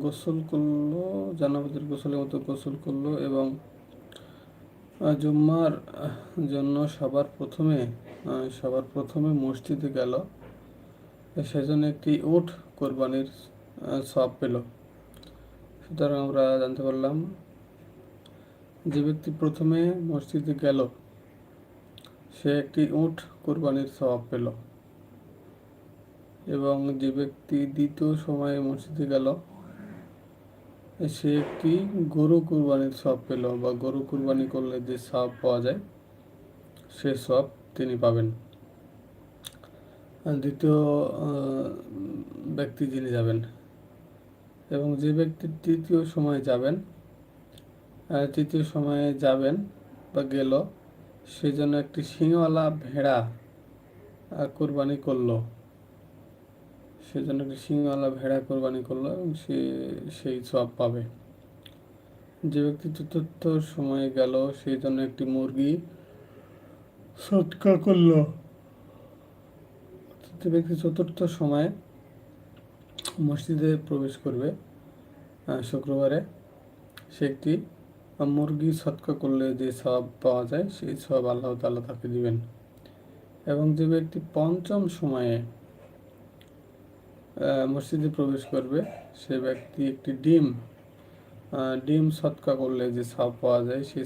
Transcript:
গোসল করলো, জানাজার গোসলের মতো গোসল করলো এবং জুম্মার জন্য সবার প্রথমে মসজিদে গেল। সেজন্য একটি উট কোরবানির সওয়াব পেল। সুতরাং আমরা জানতে পারলাম যে ব্যক্তি প্রথমে মসজিদে গেল সে একটি উট কোরবানির সওয়াব পেল, এবং যে ব্যক্তি দ্বিতীয় সময়ে মসজিদে গেল সে একটি গরু কুরবানির সওয়াব পেল, বা গরু কুরবানি করলে যে সওয়াব পাওয়া যায় সে সওয়াব তিনি পাবেন। দ্বিতীয় ব্যক্তি যিনি যাবেন, এবং যে ব্যক্তি তৃতীয় সময়ে যাবেন বা গেল, সেজন্য একটি শিংওয়ালা ভেড়া কোরবানি করলো, এবং সেই সওয়াব পাবে। যে ব্যক্তি চতুর্থ সময়ে গেল সেই জন্য একটি মুরগি সৎকা করলো। যে ব্যক্তি চতুর্থ সময়ে মসজিদে প্রবেশ করবে শুক্রবারে, সে একটি মুরগি সৎকা করলে যে সওয়াব পাওয়া যায় সেই সওয়াব আল্লাহ তাআলা তাকে দিবেন। এবং যে ব্যক্তি পঞ্চম সময়ে মসজিদে প্রবেশ করবে সে ব্যক্তি একটি ডিম সৎকা করলে যে সওয়াব পাওয়া যায় সেই